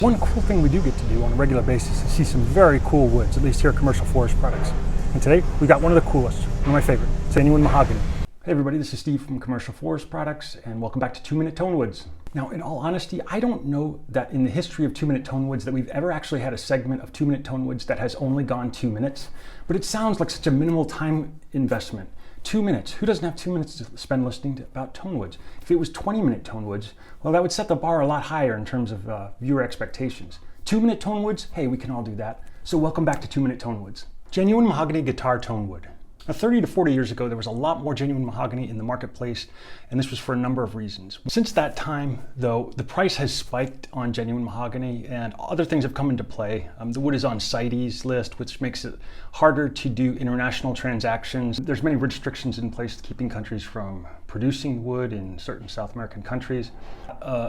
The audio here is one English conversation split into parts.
One cool thing we do get to do on a regular basis is see some very cool woods, at least here at Commercial Forest Products. And today, we got one of the coolest, one of my favorite, Genuine Mahogany. Hey everybody, this is Steve from Commercial Forest Products, and welcome back to 2-Minute Tonewoods. Now, in all honesty, I don't know that in the history of 2-Minute Tonewoods that we've ever actually had a segment of 2-Minute Tonewoods that has only gone 2 minutes, but it sounds like such a minimal time investment. 2 minutes. Who doesn't have 2 minutes to spend listening about Tonewoods? If it was 20-minute Tonewoods, well, that would set the bar a lot higher in terms of viewer expectations. 2-Minute Tonewoods, hey, we can all do that. So welcome back to 2-Minute Tonewoods. Genuine Mahogany Guitar Tonewood. Now, 30 to 40 years ago, there was a lot more genuine mahogany in the marketplace, and this was for a number of reasons. Since that time, though, the price has spiked on genuine mahogany, and other things have come into play. The wood is on CITES list, which makes it harder to do international transactions. There's many restrictions in place keeping countries from producing wood in certain South American countries.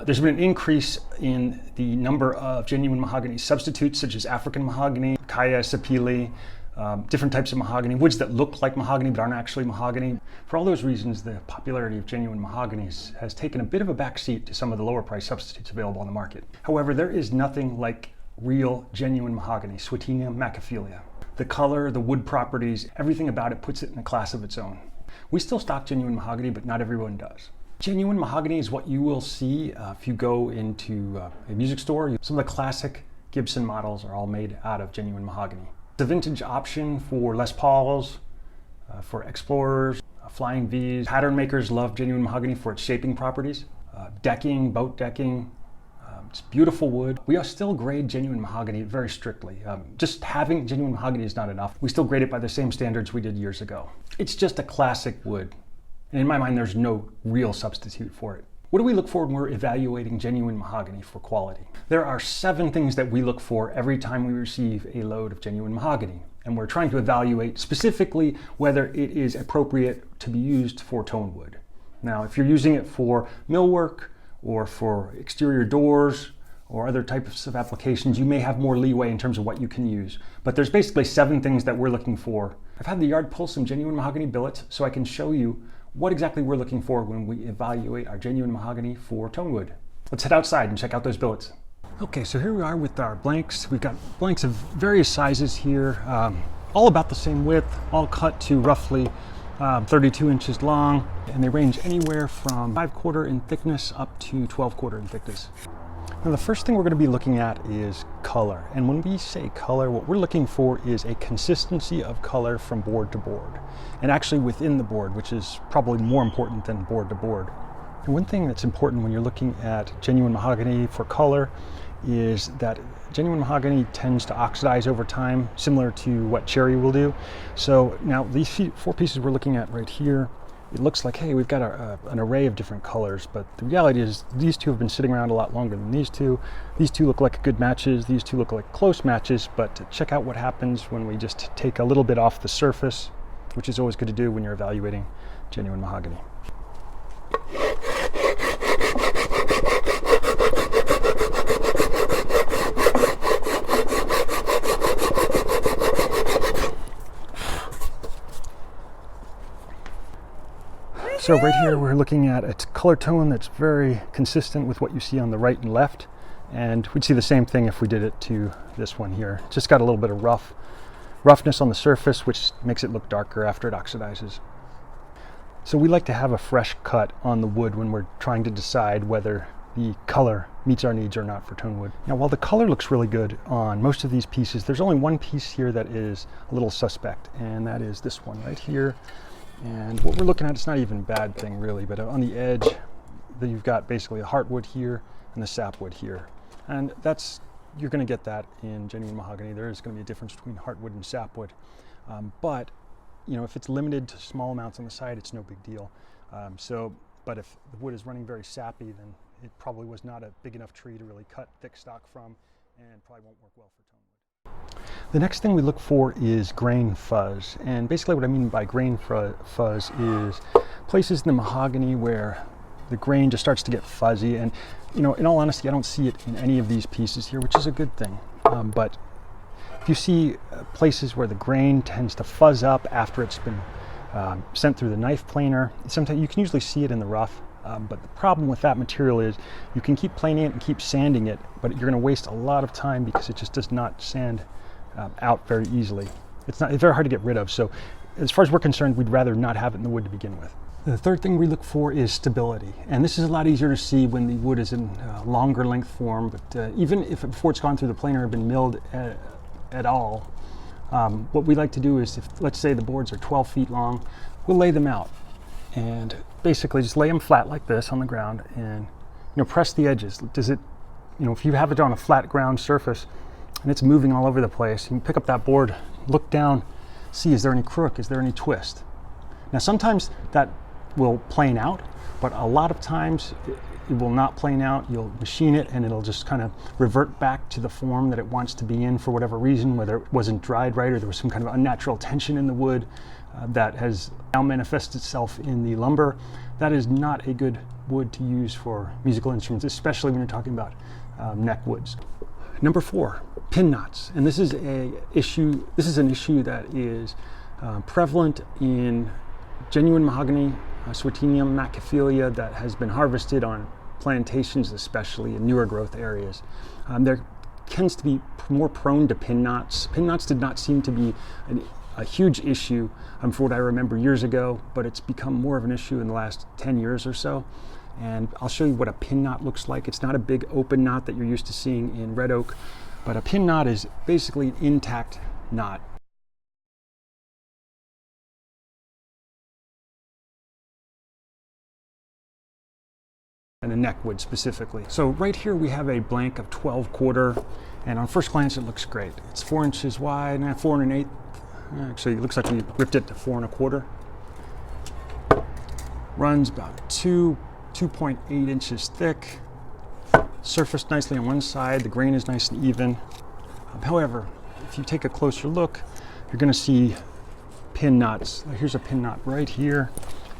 There's been an increase in the number of genuine mahogany substitutes, such as African mahogany, Kaya, sapele, different types of mahogany, woods that look like mahogany but aren't actually mahogany. For all those reasons, the popularity of genuine mahoganies has taken a bit of a backseat to some of the lower price substitutes available on the market. However, there is nothing like real genuine mahogany, Swietenia macrophylla. The color, the wood properties, everything about it puts it in a class of its own. We still stock genuine mahogany, but not everyone does. Genuine mahogany is what you will see if you go into a music store. Some of the classic Gibson models are all made out of genuine mahogany. It's a vintage option for Les Pauls, for Explorers, Flying V's. Pattern makers love genuine mahogany for its shaping properties. Decking, boat decking, it's beautiful wood. We still grade genuine mahogany very strictly. Just having genuine mahogany is not enough. We still grade it by the same standards we did years ago. It's just a classic wood. And in my mind, there's no real substitute for it. What do we look for when we're evaluating genuine mahogany for quality? There are 7 things that we look for every time we receive a load of genuine mahogany. And we're trying to evaluate specifically whether it is appropriate to be used for tone wood. Now, if you're using it for millwork or for exterior doors or other types of applications, you may have more leeway in terms of what you can use. But there's basically 7 things that we're looking for. I've had the yard pull some genuine mahogany billets so I can show you what exactly we're looking for when we evaluate our genuine mahogany for tone wood. Let's head outside and check out those billets. Okay, so here we are with our blanks. We've got blanks of various sizes here, all about the same width, all cut to roughly 32 inches long, and they range anywhere from 5/4 in thickness up to 12/4 in thickness. Now, the first thing we're going to be looking at is color. And when we say color, what we're looking for is a consistency of color from board to board, and actually within the board, which is probably more important than board to board. And one thing that's important when you're looking at genuine mahogany for color is that genuine mahogany tends to oxidize over time, similar to what cherry will do. So now these 4 pieces we're looking at right here, it looks like, hey, we've got an array of different colors, but the reality is these 2 have been sitting around a lot longer than these 2. These 2 look like good matches, these 2 look like close matches, but check out what happens when we just take a little bit off the surface, which is always good to do when you're evaluating genuine mahogany. So right here we're looking at a color tone that's very consistent with what you see on the right and left, and we'd see the same thing if we did it to this one here. It's just got a little bit of roughness on the surface, which makes it look darker after it oxidizes. So we like to have a fresh cut on the wood when we're trying to decide whether the color meets our needs or not for tone wood. Now, while the color looks really good on most of these pieces, there's only one piece here that is a little suspect, and that is this one right here. And what we're looking at, it's not even a bad thing really, but on the edge, you've got basically the heartwood here and the sapwood here. And you're gonna get that in genuine mahogany. There is gonna be a difference between heartwood and sapwood. But you know, if it's limited to small amounts on the side, it's no big deal. But if the wood is running very sappy, then it probably was not a big enough tree to really cut thick stock from, and probably won't work well for tone wood. The next thing we look for is grain fuzz, and basically what I mean by grain fuzz is places in the mahogany where the grain just starts to get fuzzy, and you know, in all honesty, I don't see it in any of these pieces here, which is a good thing. But if you see places where the grain tends to fuzz up after it's been sent through the knife planer, sometimes you can usually see it in the rough. But the problem with that material is you can keep planing it and keep sanding it, but you're going to waste a lot of time because it just does not sand out very easily. It's very hard to get rid of. So as far as we're concerned, we'd rather not have it in the wood to begin with. The third thing we look for is stability. And this is a lot easier to see when the wood is in longer length form, but even if before it's gone through the planer or been milled at all, what we like to do is, if let's say the boards are 12 feet long, we'll lay them out and basically just lay them flat like this on the ground and press the edges. Does it, if you have it on a flat ground surface and it's moving all over the place, you can pick up that board, look down, see is there any crook, is there any twist. Now sometimes that will plane out, but a lot of times it will not plane out. You'll machine it and it'll just kind of revert back to the form that it wants to be in for whatever reason, whether it wasn't dried right or there was some kind of unnatural tension in the wood that has now manifested itself in the lumber. That is not a good wood to use for musical instruments, especially when you're talking about neck woods. Number 4, pin knots. And this is an issue that is prevalent in genuine mahogany, Swetinium macrophylla, that has been harvested on plantations, especially in newer growth areas. There tends to be more prone to pin knots. Pin knots did not seem to be a huge issue for what I remember years ago, but it's become more of an issue in the last 10 years or so. And I'll show you what a pin knot looks like. It's not a big open knot that you're used to seeing in red oak, but a pin knot is basically an intact knot. And a neck wood specifically. So right here we have a blank of 12/4, and on first glance it looks great. It's 4 inches wide and 4 1/8. Actually, it looks like we ripped it to 4 1/4. Runs about 2.8 inches thick. Surfaced nicely on one side. The grain is nice and even. However, if you take a closer look, you're going to see pin knots. Here's a pin knot right here.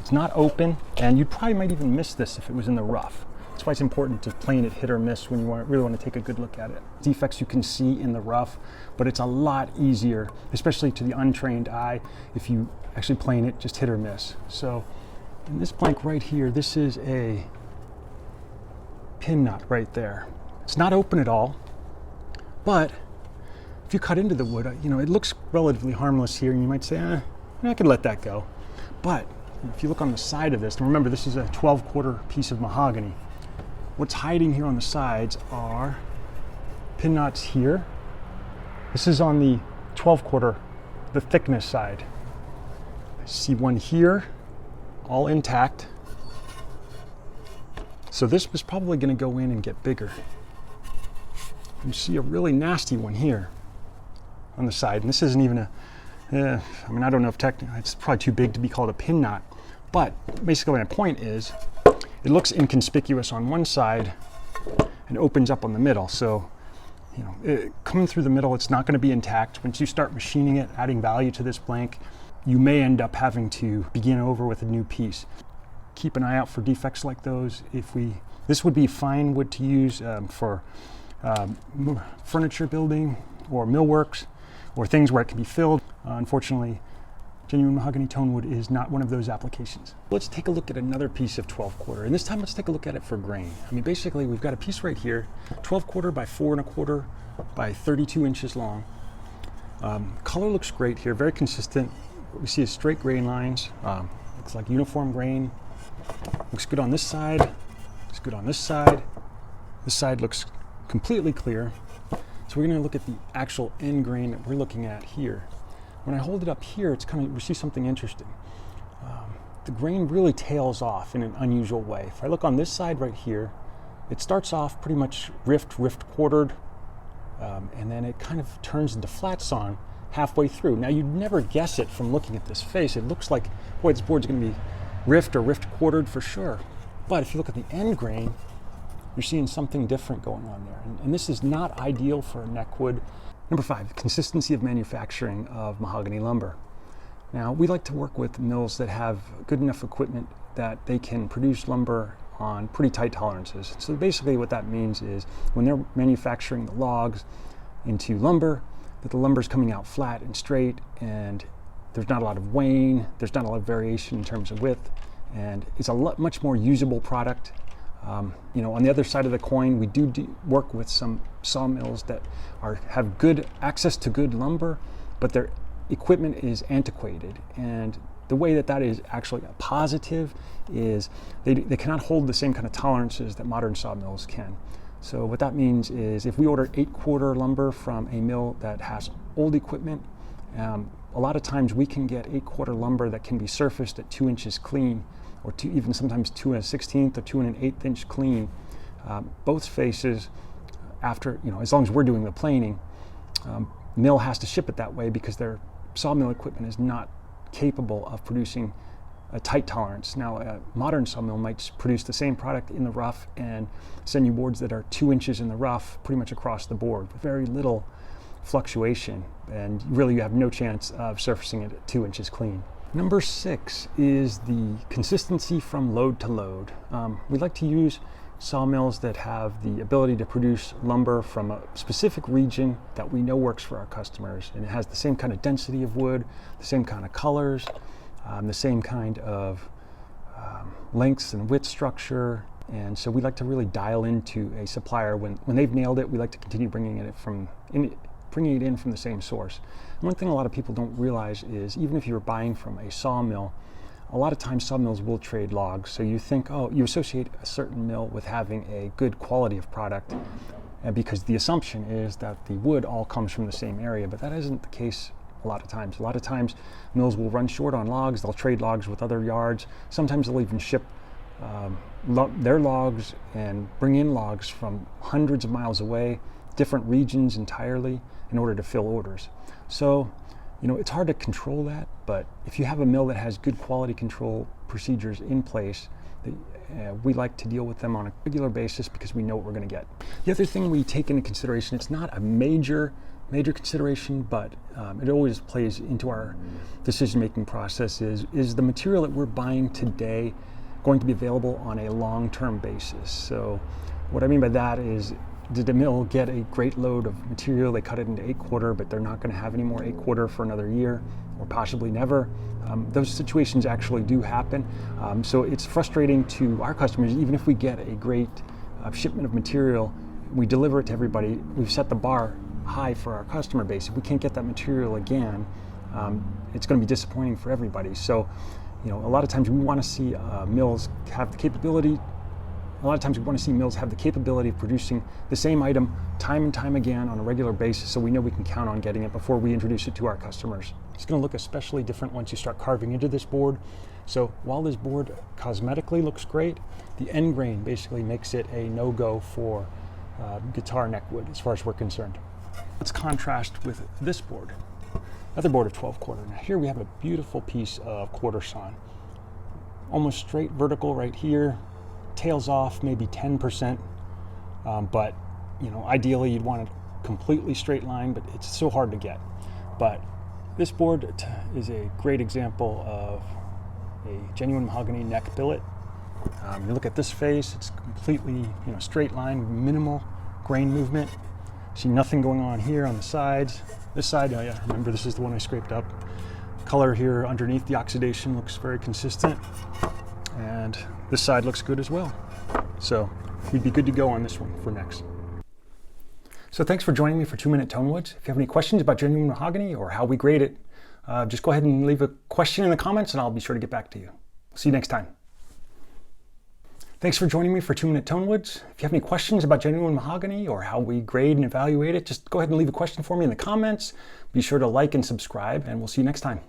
It's not open, and you probably might even miss this if it was in the rough. That's why it's important to plane it hit or miss when you really want to take a good look at it. Defects you can see in the rough, but it's a lot easier, especially to the untrained eye, if you actually plane it just hit or miss. So in this blank right here, this is a pin knot right there. It's not open at all, but if you cut into the wood, it looks relatively harmless here, and you might say, I could let that go. But if you look on the side of this, and remember this is a 12/4 piece of mahogany, what's hiding here on the sides are pin knots here. This is on the 12/4, the thickness side. I see one here, all intact. So this was probably going to go in and get bigger. You see a really nasty one here on the side, and this isn't even I don't know if technically it's probably too big to be called a pin knot, but basically my point is it looks inconspicuous on one side and opens up on the middle. So, coming through the middle, it's not going to be intact. Once you start machining it, adding value to this blank, you may end up having to begin over with a new piece. Keep an eye out for defects like those. This would be fine wood to use for furniture building or millworks, or things where it can be filled. Unfortunately, genuine mahogany tonewood is not one of those applications. Let's take a look at another piece of 12/4, and this time let's take a look at it for grain. Basically we've got a piece right here, 12/4 by 4 1/4 by 32 inches long. Color looks great here, very consistent. What we see is straight grain lines. Looks like uniform grain. Looks good on this side. Looks good on this side. This side looks completely clear. So we're going to look at the actual end grain that we're looking at here. When I hold it up here, we see something interesting. The grain really tails off in an unusual way. If I look on this side right here, it starts off pretty much rift quartered, and then it kind of turns into flat sawn halfway through. Now you'd never guess it from looking at this face. It looks like, boy, this board's going to be rift quartered for sure. But if you look at the end grain, you're seeing something different going on there. And this is not ideal for a neck wood. Number 5, consistency of manufacturing of mahogany lumber. Now, we like to work with mills that have good enough equipment that they can produce lumber on pretty tight tolerances. So basically what that means is when they're manufacturing the logs into lumber, that the lumber's coming out flat and straight, and there's not a lot of wane, there's not a lot of variation in terms of width, and it's a much more usable product. On the other side of the coin, we do work with some sawmills that have good access to good lumber, but their equipment is antiquated. And the way that is actually a positive is they cannot hold the same kind of tolerances that modern sawmills can. So what that means is if we order 8-quarter lumber from a mill that has old equipment, a lot of times we can get 8-quarter lumber that can be surfaced at 2 inches clean, or even sometimes 2 1/16 or 2 1/8 inch clean, both faces. After, as long as we're doing the planing, mill has to ship it that way because their sawmill equipment is not capable of producing a tight tolerance. Now, a modern sawmill might produce the same product in the rough and send you boards that are 2 inches in the rough pretty much across the board with very little fluctuation, and really you have no chance of surfacing it at 2 inches clean. Number 6 is the consistency from load to load. We like to use sawmills that have the ability to produce lumber from a specific region that we know works for our customers, and it has the same kind of density of wood, the same kind of colors, the same kind of lengths and width structure. And so we like to really dial into a supplier. When they've nailed it, we like to continue bringing it in from the same source. And one thing a lot of people don't realize is even if you're buying from a sawmill, a lot of times sawmills will trade logs. So you think, you associate a certain mill with having a good quality of product, because the assumption is that the wood all comes from the same area, but that isn't the case a lot of times. A lot of times mills will run short on logs, they'll trade logs with other yards. Sometimes they'll even ship their logs and bring in logs from hundreds of miles away, different regions entirely, in order to fill orders. So, it's hard to control that, but if you have a mill that has good quality control procedures in place, we like to deal with them on a regular basis because we know what we're going to get. The other thing we take into consideration, it's not a major consideration, but it always plays into our decision-making process, is the material that we're buying today going to be available on a long-term basis? So what I mean by that is, did the mill get a great load of material? They cut it into 8-quarter, but they're not going to have any more 8-quarter for another year, or possibly never. Those situations actually do happen. So it's frustrating to our customers, even if we get a great shipment of material, we deliver it to everybody, we've set the bar high for our customer base. If we can't get that material again, it's going to be disappointing for everybody. So, a lot of times we want to see mills have the capability. A lot of times we want to see mills have the capability of producing the same item time and time again on a regular basis, so we know we can count on getting it before we introduce it to our customers. It's going to look especially different once you start carving into this board. So while this board cosmetically looks great, the end grain basically makes it a no-go for guitar neck wood as far as we're concerned. Let's contrast with this board, another board of 12-quarter. Now here we have a beautiful piece of quarter sawn, almost straight vertical right here, tails off maybe 10%, but ideally you'd want a completely straight line, but it's so hard to get. But this board is a great example of a genuine mahogany neck billet. You look at this face, it's completely straight line, minimal grain movement. See nothing going on here on the sides. This side, remember this is the one I scraped up. Color here underneath the oxidation looks very consistent, and this side looks good as well. So we'd be good to go on this one for next. So thanks for joining me for 2-Minute Tonewoods. If you have any questions about genuine mahogany or how we grade it, just go ahead and leave a question in the comments and I'll be sure to get back to you. See you next time. Thanks for joining me for 2-Minute Tonewoods. If you have any questions about genuine mahogany or how we grade and evaluate it, just go ahead and leave a question for me in the comments. Be sure to like and subscribe, and we'll see you next time.